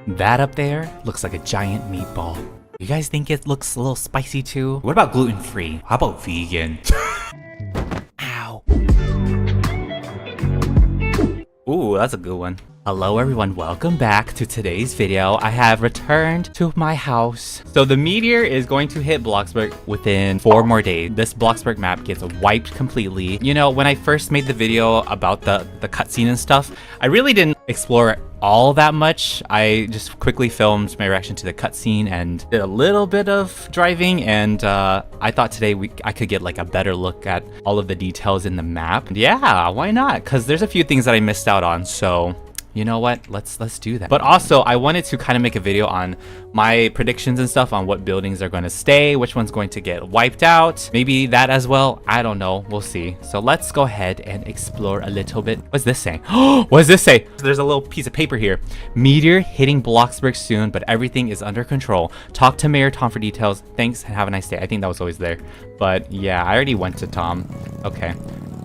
That up there looks like a giant meatball. You guys think it looks a little spicy too? What about gluten-free? How about vegan? Ow. Ooh, that's a good one. Hello everyone, welcome back to today's video. I have returned to my house. So the meteor is going to hit Bloxburg within 4 more days. This Bloxburg map gets wiped completely. You know, when I first made the video about the cutscene and stuff, I really didn't explore all that much. I just quickly filmed my reaction to the cutscene and did a little bit of driving, and I thought today I could get like a better look at all of the details in the map. Yeah, why not? Because there's a few things that I missed out on, so you know what, let's do that. But also I wanted to kind of make a video on my predictions and stuff on what buildings are going to stay, which one's going to get wiped out, maybe that as well. I don't know, we'll see. So let's go ahead and explore a little bit. What's this saying? What does this say? There's a little piece of paper here. Meteor hitting Bloxburg soon, but everything is under control. Talk to Mayor Tom for details. Thanks and have a nice day. I think that was always there, but yeah, I already went to Tom. Okay,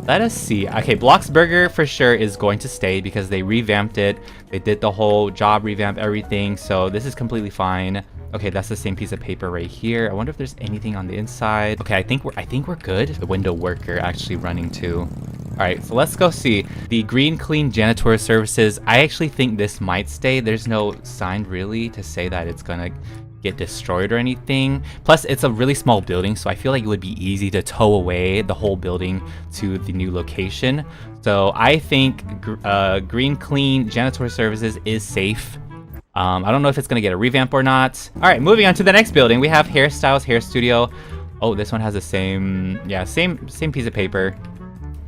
let us see. Okay, Bloxburg'S for sure is going to stay because they revamped it. They did the whole job, revamp everything, so this is completely fine. Okay, that's the same piece of paper right here. I wonder if there's anything on the inside. Okay, I think we're good. The window worker actually running too. All right, so let's go see the green clean janitorial services. I actually think this might stay. There's no sign really to say that it's gonna get destroyed or anything. Plus it's a really small building, so I feel like it would be easy to tow away the whole building to the new location. So I think green clean janitorial services is safe. I don't know if it's gonna get a revamp or not. All right, moving on to the next building, we have Hairstyles Hair Studio. Oh, this one has the same piece of paper,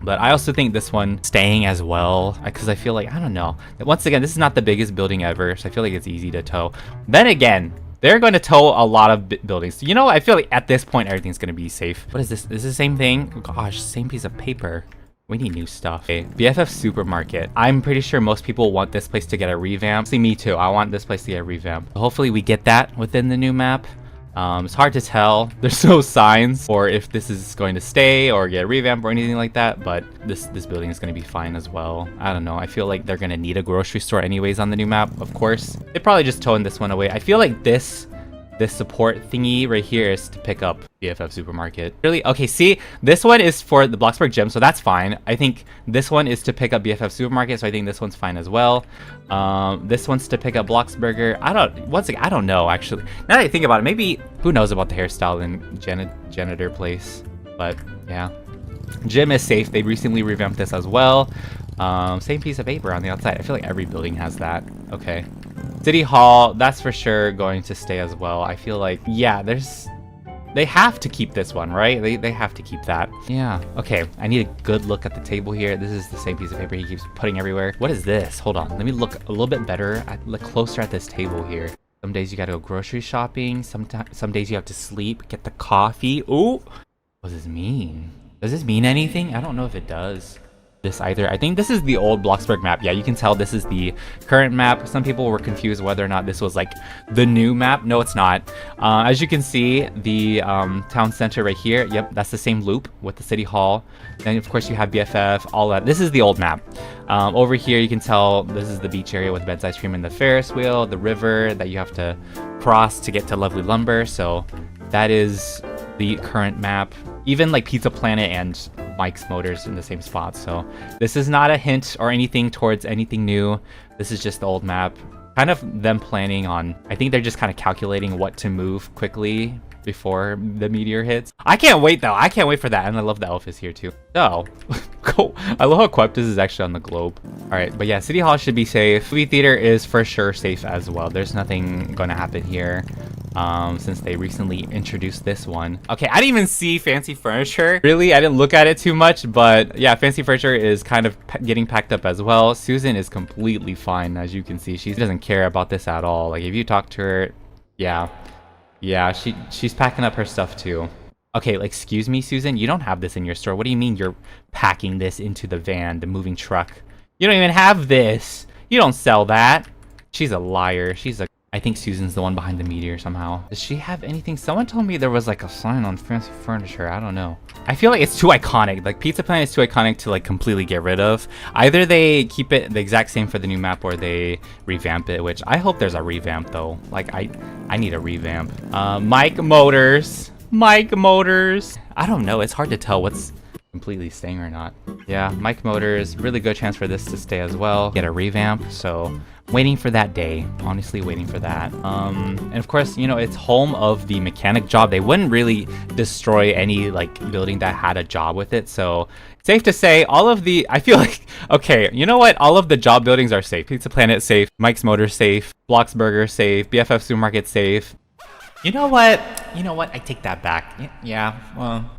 but I also think this one staying as well, because I feel like, I don't know, once again, this is not the biggest building ever, so I feel like it's easy to tow. Then again, they're going to tow a lot of buildings. You know, I feel like at this point, everything's going to be safe. What is this? Is this the same thing? Oh, gosh, same piece of paper. We need new stuff. Okay, BFF Supermarket. I'm pretty sure most people want this place to get a revamp. See, me too. I want this place to get a revamp. Hopefully we get that within the new map. It's hard to tell. There's no signs for if this is going to stay or get a revamp or anything like that, but this building is going to be fine as well. I don't know. I feel like they're going to need a grocery store anyways on the new map, of course. They probably just towing this one away. I feel like this support thingy right here is to pick up BFF Supermarket. Really? Okay, see, this one is for the Bloxburg gym, so that's fine. I think this one is to pick up BFF Supermarket, so I think this one's fine as well. This one's to pick up Bloxburg'S. I don't know, actually. Now that I think about it, maybe, who knows about the hairstyle and janitor place, but yeah. Gym is safe. They recently revamped this as well. Same piece of paper on the outside. I feel like every building has that. Okay. City Hall, that's for sure going to stay as well. I feel like, yeah, they have to keep this one, right? They have to keep that. Yeah. Okay, I need a good look at the table here. This is the same piece of paper he keeps putting everywhere. What is this? Hold on. Let me look a little bit better, look closer at this table here. Some days you gotta go grocery shopping. Some days you have to sleep, get the coffee. Ooh, what does this mean? Does this mean anything? I don't know if it does. This either. I think this is the old Bloxburg map. Yeah, you can tell this is the current map. Some people were confused whether or not this was like the new map. No, it's not. As you can see, the town center right here. Yep, that's the same loop with the city hall. Then of course you have BFF, all that. This is the old map. Over here you can tell this is the beach area with Ben's ice cream and the Ferris wheel, the river that you have to cross to get to Lovely Lumber. So that is the current map. Even like Pizza Planet and Mike's Motors in the same spot. So this is not a hint or anything towards anything new. This is just the old map. Kind of them planning on, I think they're just kind of calculating what to move quickly before the meteor hits. I can't wait though. I can't wait for that. And I love the elf is here too. So cool. I love how Queptus is actually on the globe. All right, but yeah, City Hall should be safe. Movie theater is for sure safe as well. There's nothing going to happen here. Since they recently introduced this one. Okay, I didn't even see fancy furniture. Really, I didn't look at it too much, but yeah, fancy furniture is kind of getting packed up as well. Susan is completely fine, as you can see. She doesn't care about this at all. Like if you talk to her, yeah, she's packing up her stuff too. Okay, like, excuse me, Susan, you don't have this in your store. What do you mean you're packing this into the van, the moving truck? You don't even have this. You don't sell that. She's a liar. She's a I think Susan's the one behind the meteor somehow. Does she have anything? Someone told me there was like a sign on fancy furniture. I don't know. I feel like it's too iconic. Like Pizza Planet is too iconic to like completely get rid of. Either they keep it the exact same for the new map or they revamp it, which I hope there's a revamp though. Like I need a revamp. Mike Motors. Mike Motors. I don't know. It's hard to tell what's completely staying or not. Yeah, Mike Motors. Really good chance for this to stay as well. Get a revamp. So waiting for that day. Honestly, waiting for that. And of course, you know, it's home of the mechanic job. They wouldn't really destroy any like building that had a job with it. So safe to say all of the, I feel like, okay, you know what? All of the job buildings are safe. Pizza Planet safe. Mike's Motors safe. Bloxburg'S safe. BFF Supermarket safe. You know what? You know what? I take that back. Yeah, well.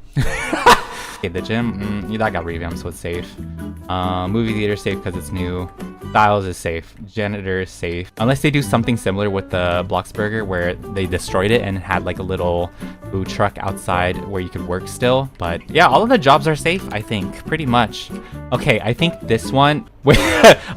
Okay, the gym, that got revamped, so it's safe. Movie theater safe because it's new. Styles is safe. Janitor is safe. Unless they do something similar with the Bloxburger where they destroyed it and had like a little food truck outside where you could work still. But yeah, all of the jobs are safe, I think, pretty much. Okay, I think this one... Wait,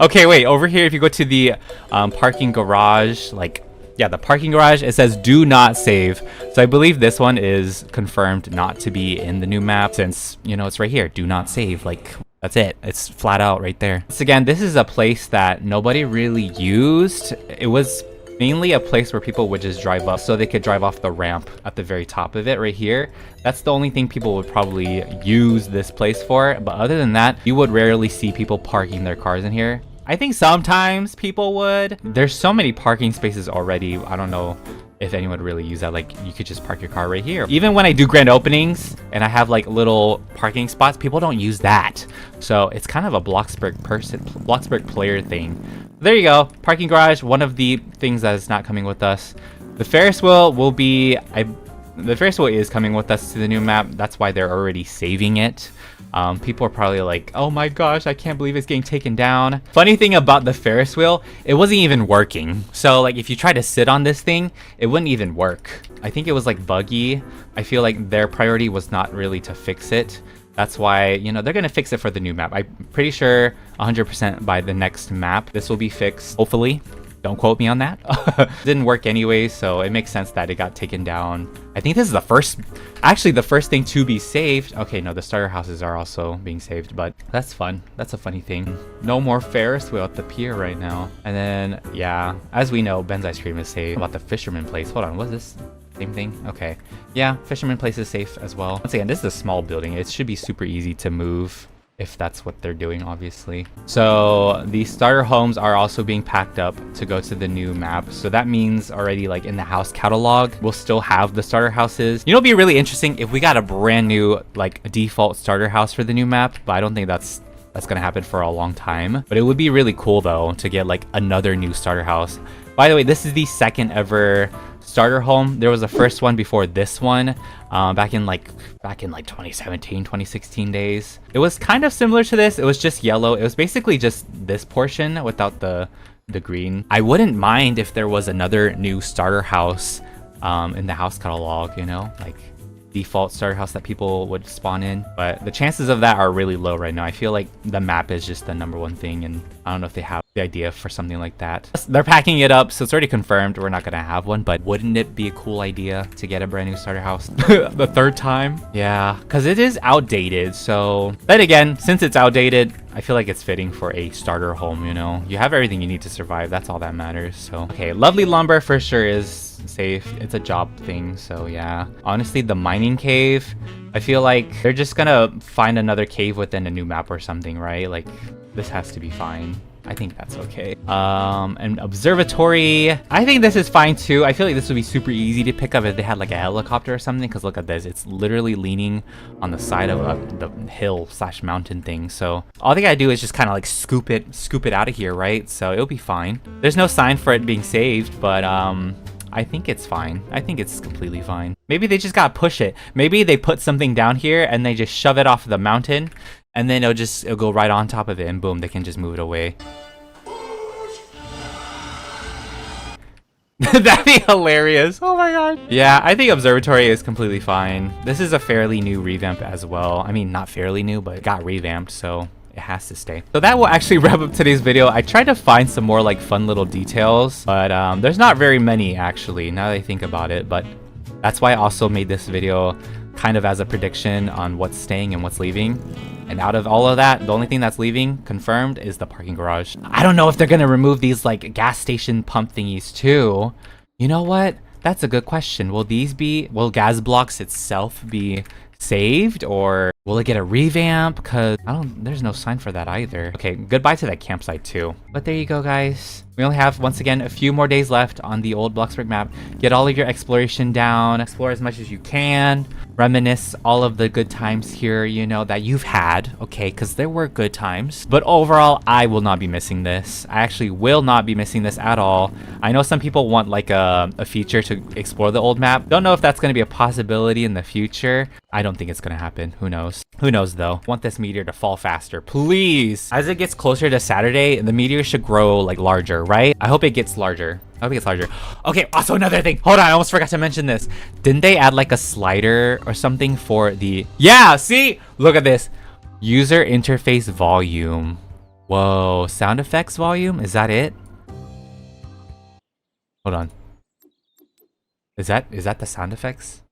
okay, wait, over here, if you go to the parking garage, like... Yeah, the parking garage, it says do not save. So I believe this one is confirmed not to be in the new map since, you know, it's right here. Do not save. Like, that's it. It's flat out right there. Once again, this is a place that nobody really used. It was mainly a place where people would just drive up so they could drive off the ramp at the very top of it right here. That's the only thing people would probably use this place for. But other than that, you would rarely see people parking their cars in here. I think sometimes people would. There's so many parking spaces already. I don't know if anyone would really use that. Like, you could just park your car right here. Even when I do grand openings and I have like little parking spots, people don't use that. So it's kind of a Bloxburg player thing. There you go. Parking garage, one of the things that is not coming with us. The Ferris wheel will be... the Ferris wheel is coming with us to the new map. That's why they're already saving it. People are probably like, oh my gosh, I can't believe it's getting taken down. Funny thing about the Ferris wheel, it wasn't even working. So like if you try to sit on this thing, it wouldn't even work. I think it was like buggy. I feel like their priority was not really to fix it. That's why, you know, they're going to fix it for the new map. I'm pretty sure 100% by the next map, this will be fixed. Hopefully. Don't quote me on that. Didn't work anyway, so it makes sense that it got taken down. I think this is the first, actually the first thing to be saved. Okay, no, the starter houses are also being saved, but that's fun. That's a funny thing. No more Ferris wheel at the pier right now. And then, yeah, as we know, Ben's Ice Cream is safe. How about the Fisherman Place? Hold on, what's this? Same thing? Okay. Yeah, Fisherman Place is safe as well. Once again, this is a small building. It should be super easy to move. If that's what they're doing, obviously. So the starter homes are also being packed up to go to the new map. So that means already like in the house catalog, we'll still have the starter houses. You know, it'd be really interesting if we got a brand new like default starter house for the new map, but I don't think that's gonna happen for a long time. But it would be really cool though to get like another new starter house. By the way, this is the second ever starter home. There was a first one before this one, back in like 2017, 2016 days. It was kind of similar to this. It was just yellow. It was basically just this portion without the green. I wouldn't mind if there was another new starter house in the house catalog, you know, like default starter house that people would spawn in, but the chances of that are really low right now. I feel like the map is just the #1 thing, and I don't know if they have the idea for something like that. They're packing it up, so it's already confirmed we're not gonna have one, but wouldn't it be a cool idea to get a brand new starter house the third time? Yeah, because it is outdated. So then again, since it's outdated, I feel like it's fitting for a starter home, you know? You have everything you need to survive. That's all that matters. So, okay, Lovely Lumber for sure is safe. It's a job thing, so yeah. Honestly, the mining cave, I feel like they're just gonna find another cave within a new map or something, right? Like, this has to be fine. I think that's okay. And observatory, I think this is fine too. I feel like this would be super easy to pick up if they had like a helicopter or something, because look at this, it's literally leaning on the side of the hill / mountain thing. So all they gotta do is just kind of like scoop it out of here, right? So it'll be fine. There's no sign for it being saved, but I think it's fine. I think it's completely fine. Maybe they just gotta push it. Maybe they put something down here and they just shove it off the mountain, and then it'll go right on top of it, and boom, they can just move it away. That'd be hilarious. Oh my god. Yeah, I think observatory is completely fine. This is a fairly new revamp as well. I mean, not fairly new, but it got revamped, so It has to stay. So that will actually wrap up today's video. I tried to find some more like fun little details, but there's not very many actually, now that I think about it. But that's why I also made this video kind of as a prediction on what's staying and what's leaving. And out of all of that, the only thing that's leaving confirmed is the parking garage. I don't know if they're gonna remove these like gas station pump thingies too. You know what? That's a good question. Will Gas Blox itself be saved, or will it get a revamp? Because there's no sign for that either. Okay, goodbye to that campsite too. But there you go, guys. We only have, once again, a few more days left on the old Bloxburg map. Get all of your exploration down, explore as much as you can, reminisce all of the good times here, you know, that you've had, okay, because there were good times. But overall, I will not be missing this. I actually will not be missing this at all. I know some people want like a feature to explore the old map. Don't know if that's going to be a possibility in the future. I don't think it's going to happen. Who knows? Who knows though? Want this meteor to fall faster, please. As it gets closer to Saturday, the meteor should grow like larger, right? I hope it gets larger. I hope it gets larger. Okay, also another thing. Hold on, I almost forgot to mention this. Didn't they add like a slider or something for the... Yeah, see? Look at this. User interface volume. Whoa, sound effects volume? Is that it? Hold on. Is that the sound effects?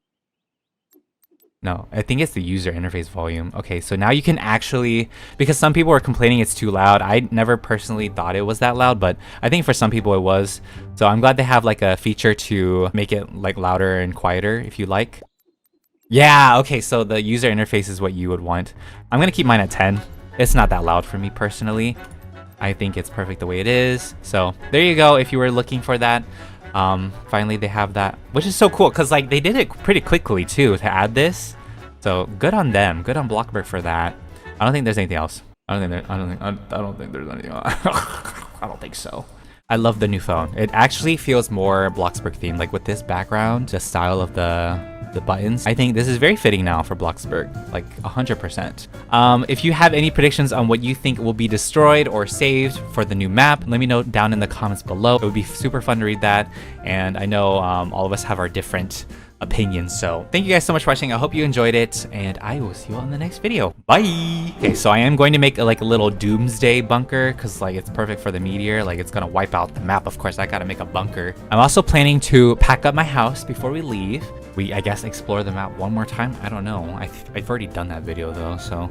No, I think it's the user interface volume. Okay, so now you can actually, because some people were complaining it's too loud. I never personally thought it was that loud, but I think for some people it was. So I'm glad they have like a feature to make it like louder and quieter if you like. Yeah, okay, so the user interface is what you would want. I'm gonna keep mine at 10. It's not that loud for me personally. I think it's perfect the way it is. So there you go, if you were looking for that. Finally they have that, which is so cool because like they did it pretty quickly too to add this. So good on them, good on Bloxburg for that. I don't think there's anything else. I don't think there's anything else. I don't think so. I love the new phone. It actually feels more Bloxburg themed, like with this background, the style of the buttons. I think this is very fitting now for Bloxburg, like 100%. If you have any predictions on what you think will be destroyed or saved for the new map, let me know down in the comments below. It would be super fun to read that, and I know all of us have our different opinions. So thank you guys so much for watching. I hope you enjoyed it, and I will see you all in the next video. Bye. Okay, so I am going to make like a little doomsday bunker because like it's perfect for the meteor. Like it's gonna wipe out the map. Of course, I gotta make a bunker. I'm also planning to pack up my house before we leave. I guess explore the map one more time. I don't know. I've already done that video though, so